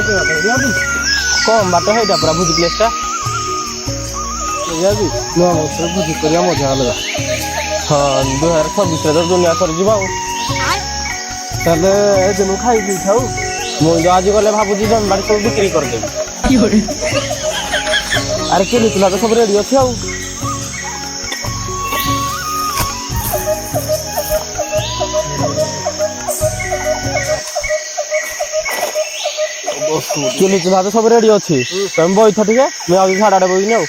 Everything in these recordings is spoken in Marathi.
कम बाट है पूरा भोजी प्लेसटा नुआ मसर भोजी करिया मजा अलग हाँ 2026 तो दुनिया सर जीवा ताले दिन खाई पी खाऊ मुझे आज गले भावुची जम बाड़ी सब बिक्री करदेवी अरे के तुला तो सब रेडी अच्छे आउ चुली चुला तो सब रेडी अच्छी तुम बही थे मुझे आज झाड़ा बही आउ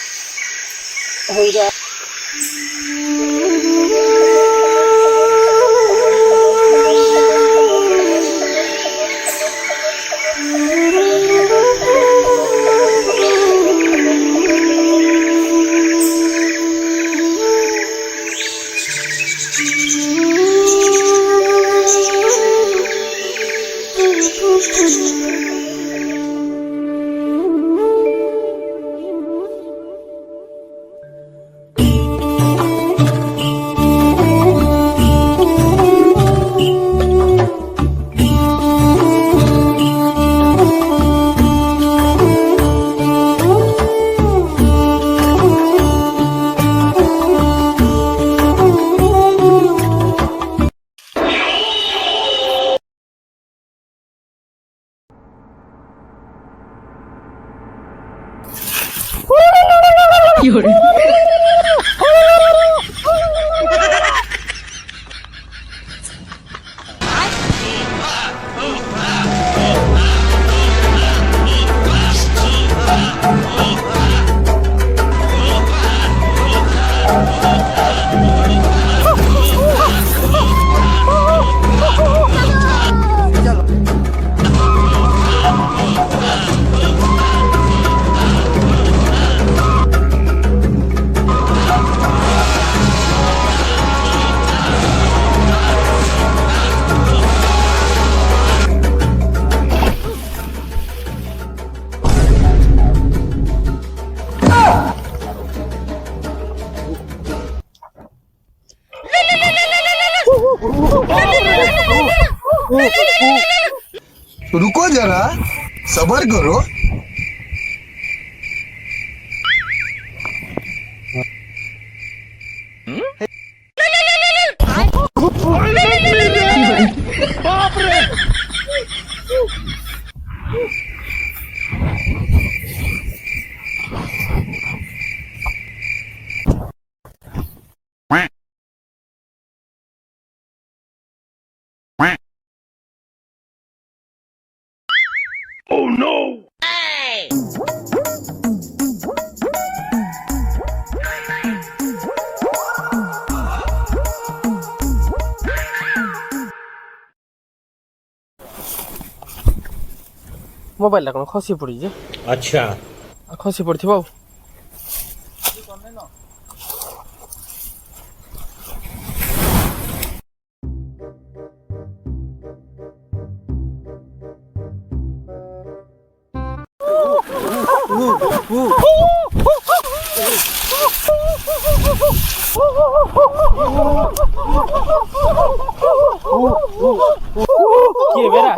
रुको जरा सबर करो बाप रे Oh no! मोबाइल ला खसी पड़ी जे अच्छा खसी पड़थिबो কি Bera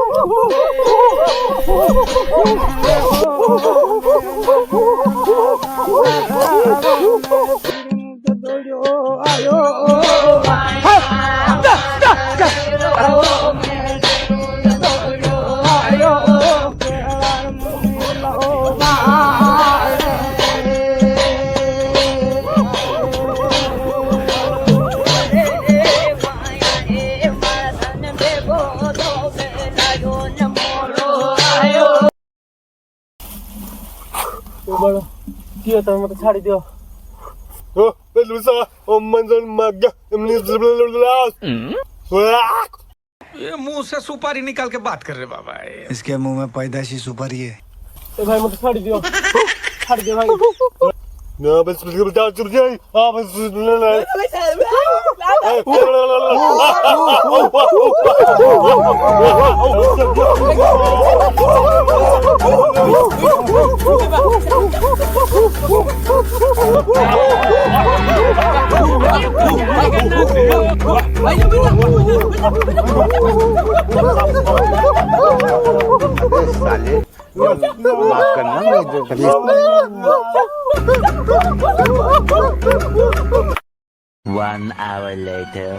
Kia tao mà tao đi được. Bên lúa sa ông man dân mà ये मुंह से सुपारी निकाल के बात कर रहे बाबा इसके मुंह में पैदाशी सुपारी है तो भाई मुझे छाड़ी दियो छाड़ी दे भाई ना बस बता चुप जाए हां बस साले माफ करना मुझे। 1 hour later.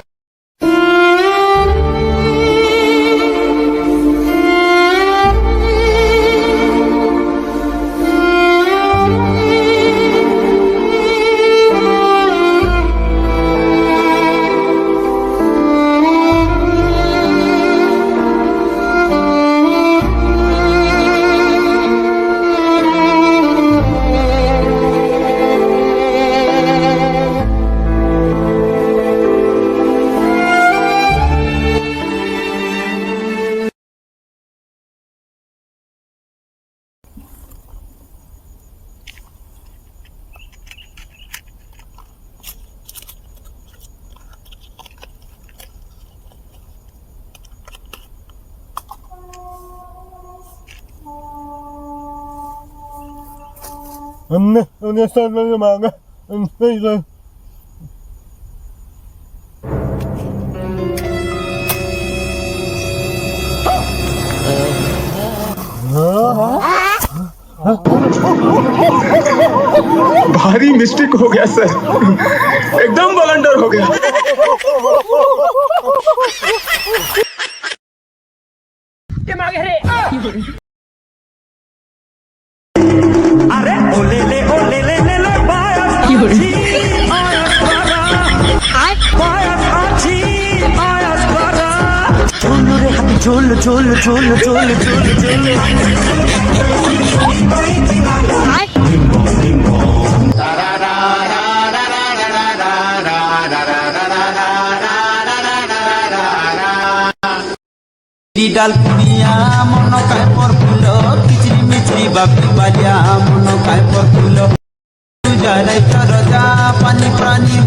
हमने सब मांगा नहीं तो भारी मिस्टेक हो गया सर, एकदम ब्लंडर हो गया। अरे ओले ले ले बाया आछी आया करा झोल रे हाथी झोल झोल झोल झोल झोल झोल डाल पुनिया मन काय पर फूल किचरी मिचरी बापी बालिया मन काय पर फूल तुझा रजा पानी प्राणी